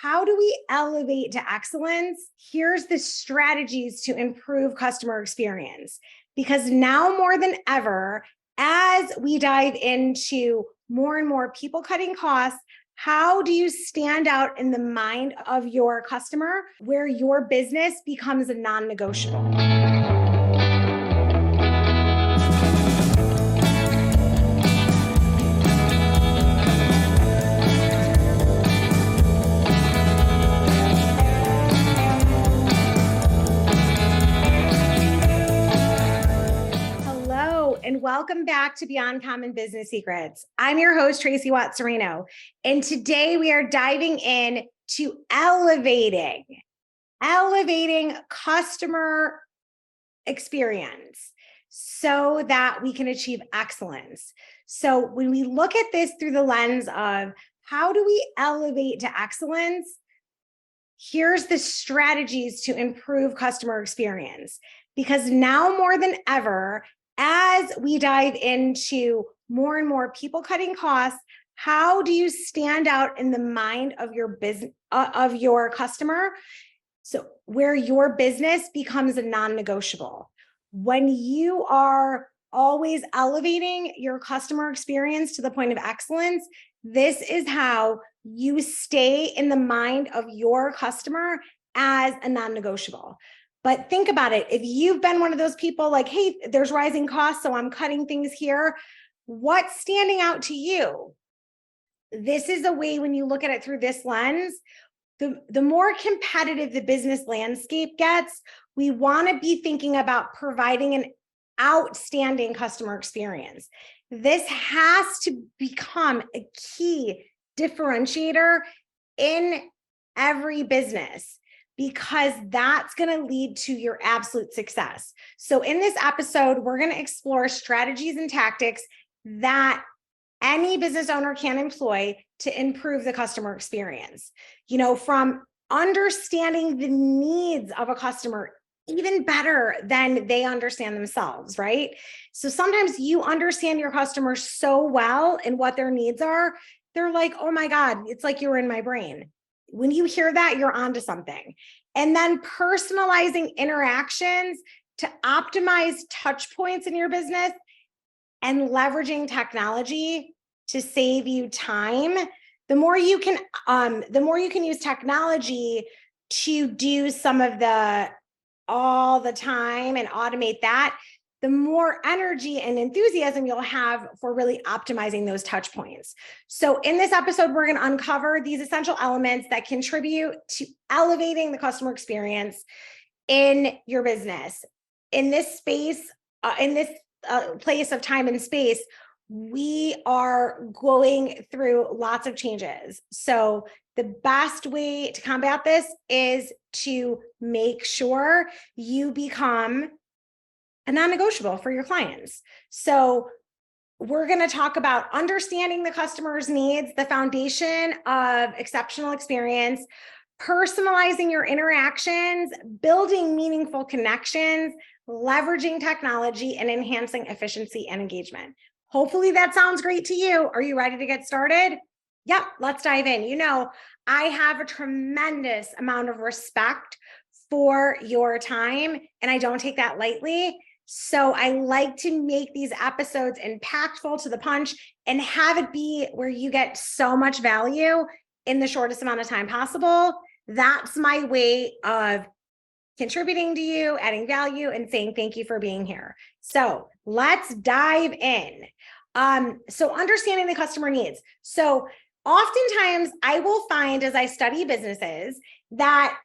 How do we elevate to excellence? Here's the strategies to improve customer experience. Because now more than ever, as we dive into more and more people cutting costs, how do you stand out in the mind of your customer where your business becomes a non-negotiable? And welcome back to Beyond Common Business Secrets. I'm your host, Tracey Watts Cirino. And today we are diving in to elevating customer experience so that we can achieve excellence. So when we look at this through the lens of how do we elevate to excellence, here's the strategies to improve customer experience. Because now more than ever, as we dive into more and more people cutting costs, how do you stand out in the mind of your business, of your customer? So where your business becomes a non-negotiable. When you are always elevating your customer experience to the point of excellence, this is how you stay in the mind of your customer as a non-negotiable. But think about it. If you've been one of those people like, hey, there's rising costs, so I'm cutting things here. What's standing out to you? This is a way when you look at it through this lens, the more competitive the business landscape gets, we want to be thinking about providing an outstanding customer experience. This has to become a key differentiator in every business, because that's going to lead to your absolute success. So in this episode, we're going to explore strategies and tactics that any business owner can employ to improve the customer experience. You know, from understanding the needs of a customer even better than they understand themselves, right? So sometimes you understand your customers so well and what their needs are, they're like, oh my God, it's like you were in my brain. When you hear that, you're onto something. And then personalizing interactions to optimize touch points in your business and leveraging technology to save you time. The more you can use technology to do some of the all the time and automate that, the more energy and enthusiasm you'll have for really optimizing those touch points. So in this episode, we're going to uncover these essential elements that contribute to elevating the customer experience in your business. In this space, place of time and space, we are going through lots of changes. So the best way to combat this is to make sure you become a non-negotiable for your clients. So we're going to talk about understanding the customer's needs, the foundation of exceptional experience, personalizing your interactions, building meaningful connections, leveraging technology, and enhancing efficiency and engagement. Hopefully that sounds great to you. Are you ready to get started? Yep, let's dive in. You know, I have a tremendous amount of respect for your time, and I don't take that lightly. So I like to make these episodes impactful to the punch and have it be where you get so much value in the shortest amount of time possible. That's my way of contributing to you, adding value, and saying thank you for being here. So let's dive in. So understanding the customer needs. So oftentimes I will find as I study businesses that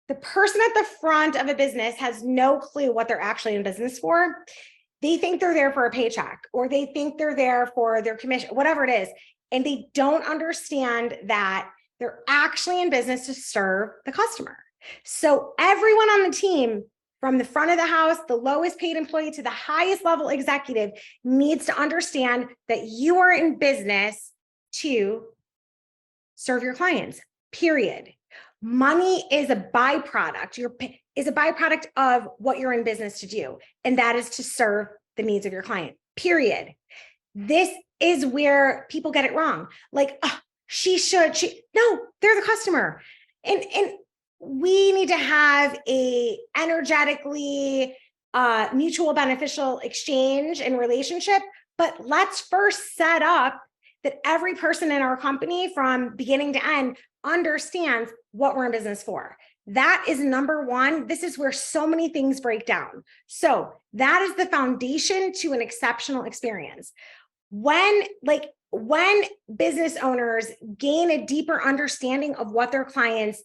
the person at the front of a business has no clue what they're actually in business for. They think they're there for a paycheck, or they think they're there for their commission, whatever it is. And they don't understand that they're actually in business to serve the customer. So everyone on the team, from the front of the house, the lowest paid employee to the highest level executive, needs to understand that you are in business to serve your clients, period. Money is a byproduct. Is a byproduct of what you're in business to do, and that is to serve the needs of your client, period. This is where people get it wrong. Like, oh, no, they're the customer. And we need to have a energetically mutual beneficial exchange and relationship, but let's first set up that every person in our company from beginning to end understands what we're in business for. That is number one. This is where so many things break down. So that is the foundation to an exceptional experience. When business owners gain a deeper understanding of what their clients'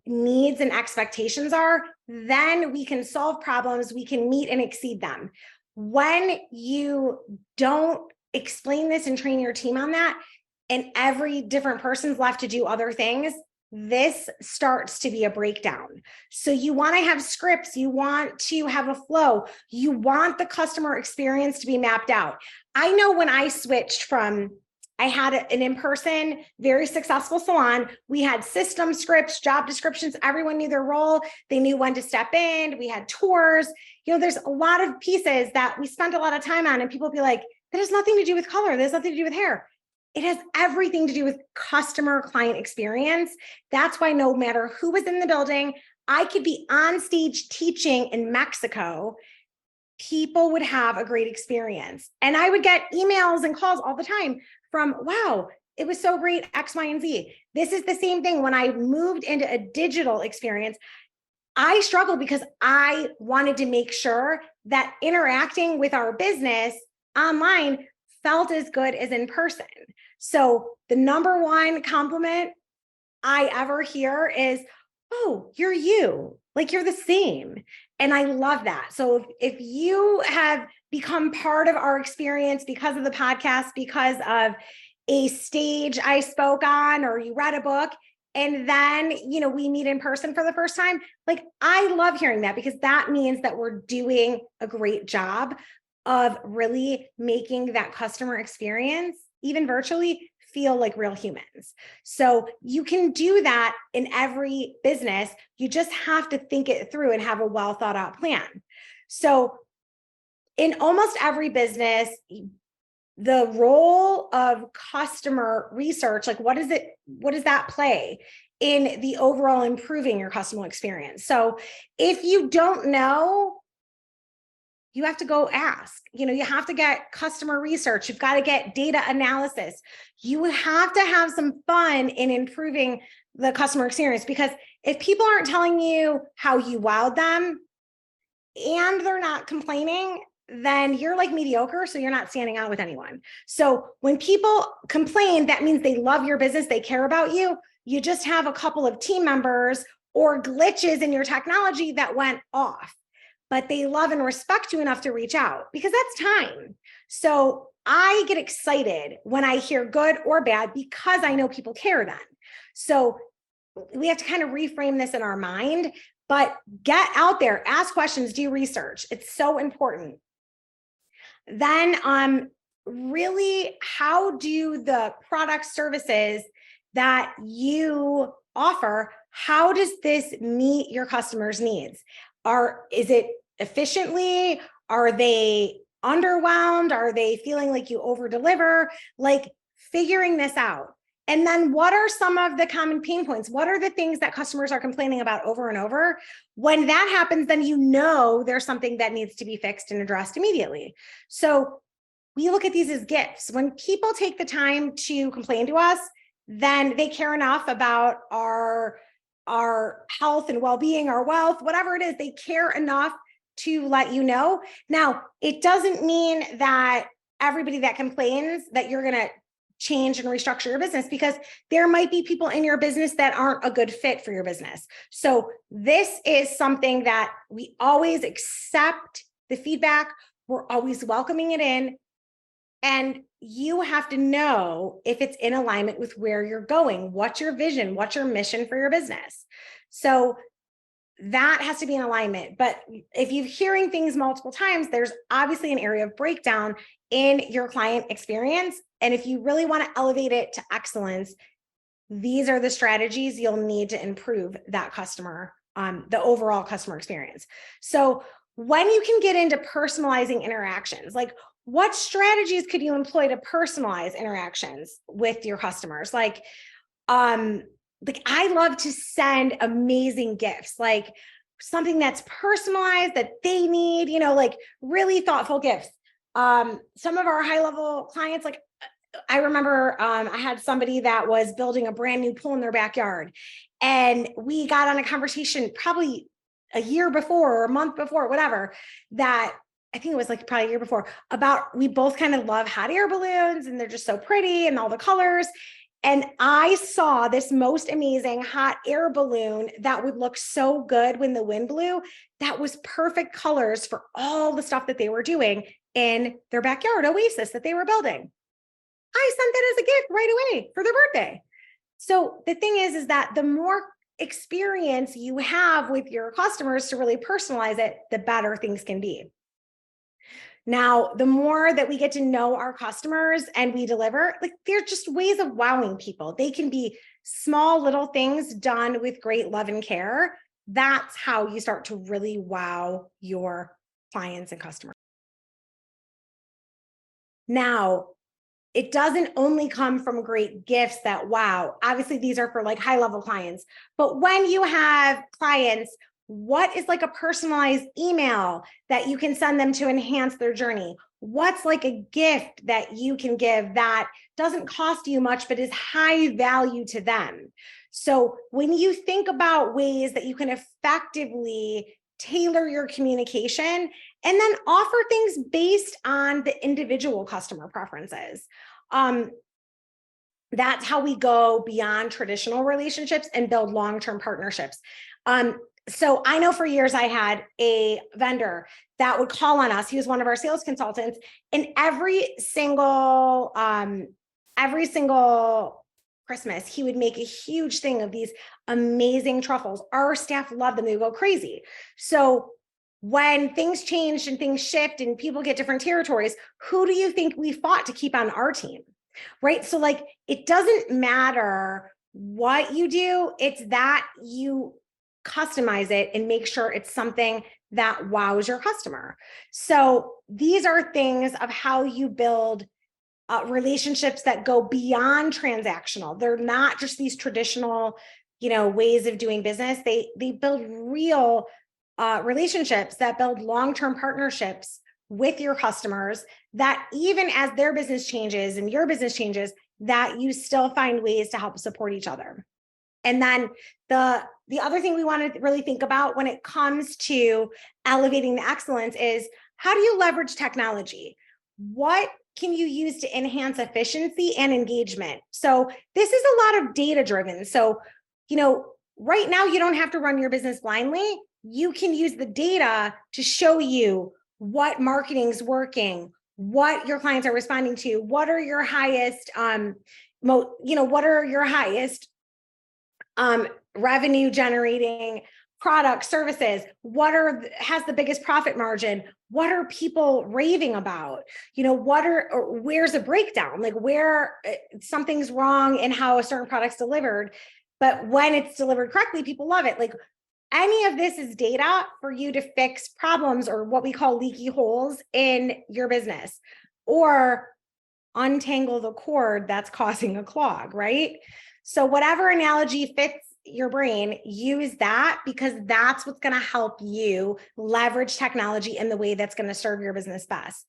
needs and expectations are, then we can solve problems, we can meet and exceed them. When you don't explain this and train your team on that, and every different person's left to do other things, this starts to be a breakdown. So you want to have scripts, you want to have a flow, you want the customer experience to be mapped out. I know when I switched from, I had an in-person, very successful salon. We had system scripts, job descriptions. Everyone knew their role. They knew when to step in. We had tours. There's a lot of pieces that we spent a lot of time on, and people be like, that has nothing to do with color. That has nothing to do with hair. It has everything to do with customer client experience. That's why no matter who was in the building, I could be on stage teaching in Mexico, people would have a great experience. And I would get emails and calls all the time from, wow, it was so great, X, Y, and Z. This is the same thing. When I moved into a digital experience, I struggled because I wanted to make sure that interacting with our business online felt as good as in person. So the number one compliment I ever hear is, oh, you're you, like you're the same. And I love that. So if you have become part of our experience because of the podcast, because of a stage I spoke on, or you read a book, and then, we meet in person for the first time, like, I love hearing that, because that means that we're doing a great job of really making that customer experience, even virtually, feel like real humans. So you can do that in every business. You just have to think it through and have a well thought out plan. So in almost every business, the role of customer research, like what does that play in the overall improving your customer experience? So if you don't know, you have to go ask. You have to get customer research. You've got to get data analysis. You have to have some fun in improving the customer experience, because if people aren't telling you how you wowed them and they're not complaining, then you're like mediocre. So you're not standing out with anyone. So when people complain, that means they love your business. They care about you. You just have a couple of team members or glitches in your technology that went off, but they love and respect you enough to reach out, because that's time. So I get excited when I hear good or bad, because I know people care then. So we have to kind of reframe this in our mind, but get out there, ask questions, do research. It's so important. Then really, how do the product services that you offer, how does this meet your customers' needs? Is it efficiently? Are they underwhelmed? Are they feeling like you over deliver? Like, figuring this out. And then what are some of the common pain points? What are the things that customers are complaining about over and over? When that happens, then there's something that needs to be fixed and addressed immediately. So we look at these as gifts. When people take the time to complain to us, then they care enough about our health and well-being, our wealth, whatever it is, they care enough to let you know. Now, it doesn't mean that everybody that complains that you're going to change and restructure your business, because there might be people in your business that aren't a good fit for your business. So this is something that we always accept the feedback. We're always welcoming it in. And you have to know if it's in alignment with where you're going. What's your vision? What's your mission for your business? So that has to be in alignment. But if you're hearing things multiple times, there's obviously an area of breakdown in your client experience. And if you really want to elevate it to excellence, these are the strategies you'll need to improve that customer, the overall customer experience. So when you can get into personalizing interactions, like, what strategies could you employ to personalize interactions with your customers? Like, like I love to send amazing gifts, like something that's personalized that they need, like really thoughtful gifts. Some of our high level clients, like I remember I had somebody that was building a brand new pool in their backyard, and we got on a conversation probably a year before or a month before, whatever, that I think it was like probably a year before, about we both kind of love hot air balloons and they're just so pretty and all the colors. And I saw this most amazing hot air balloon that would look so good when the wind blew. That was perfect colors for all the stuff that they were doing in their backyard oasis that they were building. I sent that as a gift right away for their birthday. So the thing is that the more experience you have with your customers to really personalize it, the better things can be. Now, the more that we get to know our customers and we deliver, like they're just ways of wowing people. They can be small little things done with great love and care. That's how you start to really wow your clients and customers. Now, it doesn't only come from great gifts that wow. Obviously, these are for like high level clients. But when you have clients, what is like a personalized email that you can send them to enhance their journey? What's like a gift that you can give that doesn't cost you much, but is high value to them? So when you think about ways that you can effectively tailor your communication and then offer things based on the individual customer preferences, that's how we go beyond traditional relationships and build long-term partnerships. So I know for years I had a vendor that would call on us. He was one of our sales consultants, and every single Christmas, he would make a huge thing of these amazing truffles. Our staff loved them. They would go crazy. So when things changed and things shift and people get different territories, who do you think we fought to keep on our team? Right? So like, it doesn't matter what you do. It's that you customize it and make sure it's something that wows your customer. So these are things of how you build relationships that go beyond transactional. They're not just these traditional, ways of doing business. They build real relationships that build long-term partnerships with your customers, that even as their business changes and your business changes, that you still find ways to help support each other. And then the other thing we want to really think about when it comes to elevating the excellence is, how do you leverage technology? What can you use to enhance efficiency and engagement? So this is a lot of data driven. So, right now you don't have to run your business blindly. You can use the data to show you what marketing's working, what your clients are responding to, what are your highest, what are your highest revenue generating products, services, has the biggest profit margin, what are people raving about, where's a breakdown, like where something's wrong in how a certain product's delivered, but when it's delivered correctly, people love it. Like, any of this is data for you to fix problems or what we call leaky holes in your business, or untangle the cord that's causing a clog, right? So whatever analogy fits your brain, use that, because that's what's going to help you leverage technology in the way that's going to serve your business best.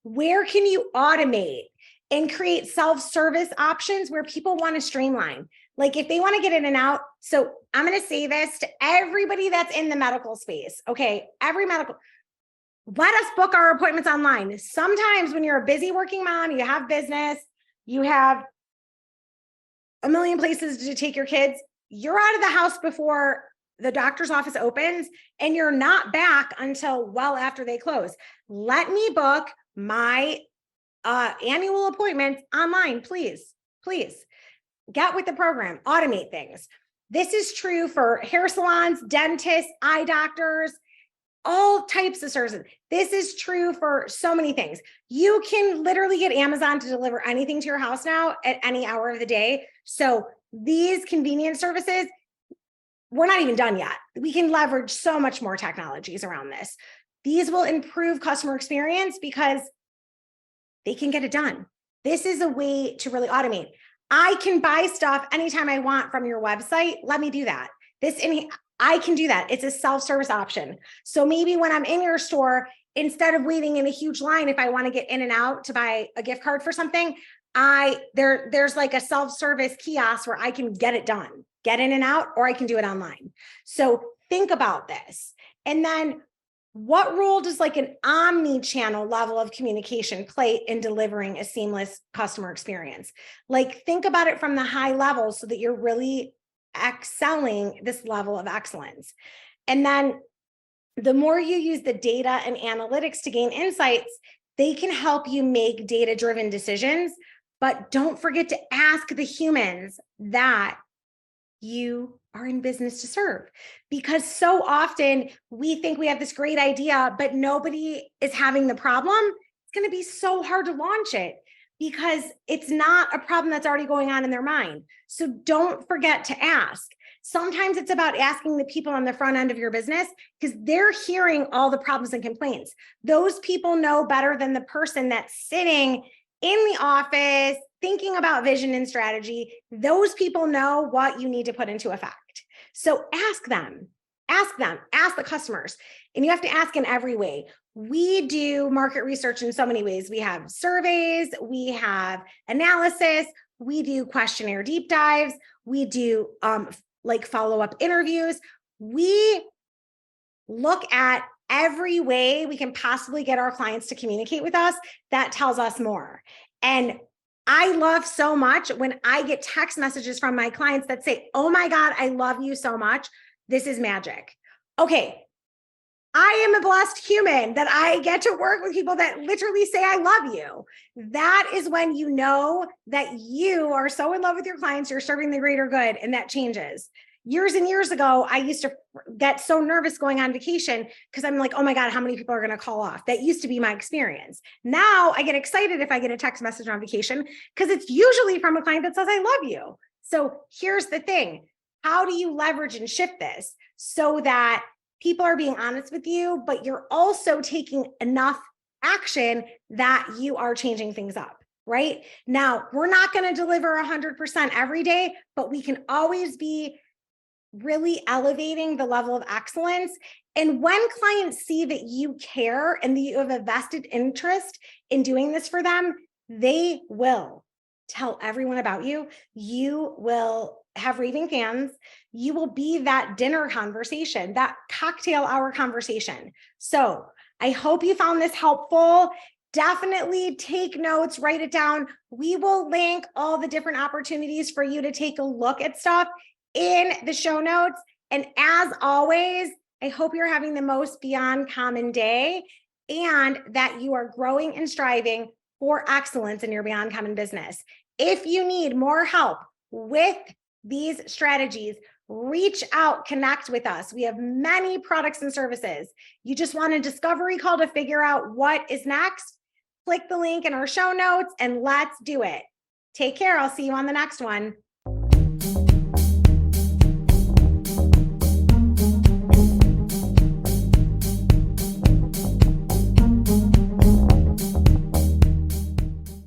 Where can you automate and create self-service options where people want to streamline? Like if they want to get in and out. So I'm going to say this to everybody that's in the medical space. Okay. Let us book our appointments online. Sometimes when you're a busy working mom, you have business, you have a million places to take your kids, you're out of the house before the doctor's office opens and you're not back until well after they close. Let me book my annual appointments online, please. Get with the program, automate things. This is true for hair salons, dentists, eye doctors, all types of services. This is true for so many things. You can literally get Amazon to deliver anything to your house now at any hour of the day. So these convenience services, we're not even done yet. We can leverage so much more technologies around this. These will improve customer experience because they can get it done. This is a way to really automate. I can buy stuff anytime I want from your website. Let me do that. I can do that. It's a self-service option. So maybe when I'm in your store, instead of waiting in a huge line, if I want to get in and out to buy a gift card for something, there's like a self-service kiosk where I can get it done, get in and out, or I can do it online. So think about this. And then what role does like an omni-channel level of communication play in delivering a seamless customer experience? Like think about it from the high level so that you're really excelling this level of excellence. And then the more you use the data and analytics to gain insights, they can help you make data-driven decisions, but don't forget to ask the humans that you are in business to serve. Because so often we think we have this great idea, but nobody is having the problem. It's going to be so hard to launch it because it's not a problem that's already going on in their mind. So don't forget to ask. Sometimes it's about asking the people on the front end of your business because they're hearing all the problems and complaints. Those people know better than the person that's sitting in the office thinking about vision and strategy. Those people know what you need to put into effect. So ask them, ask the customers. And you have to ask in every way. We do market research in so many ways. We have surveys, we have analysis, we do questionnaire deep dives, we do like follow-up interviews. We look at every way we can possibly get our clients to communicate with us that tells us more. And I love so much when I get text messages from my clients that say, oh my God, I love you so much. This is magic. Okay. I am a blessed human that I get to work with people that literally say, I love you. That is when you know that you are so in love with your clients, you're serving the greater good, and that changes. Years and years ago, I used to get so nervous going on vacation because I'm like, oh my God, how many people are going to call off? That used to be my experience. Now I get excited if I get a text message on vacation because it's usually from a client that says, I love you. So here's the thing. How do you leverage and shift this so that people are being honest with you, but you're also taking enough action that you are changing things up, right? Now, we're not going to deliver 100% every day, but we can always be really elevating the level of excellence. And when clients see that you care and that you have a vested interest in doing this for them, they will tell everyone about you. You will have raving fans. You will be that dinner conversation, that cocktail hour conversation. So I hope you found this helpful. Definitely take notes, write it down. We will link all the different opportunities for you to take a look at stuff in the show notes. And as always, I hope you're having the most beyond common day and that you are growing and striving for excellence in your beyond common business. If you need more help with these strategies, reach out, connect with us. We have many products and services. You just want a discovery call to figure out what is next? Click the link in our show notes and let's do it. Take care. I'll see you on the next one.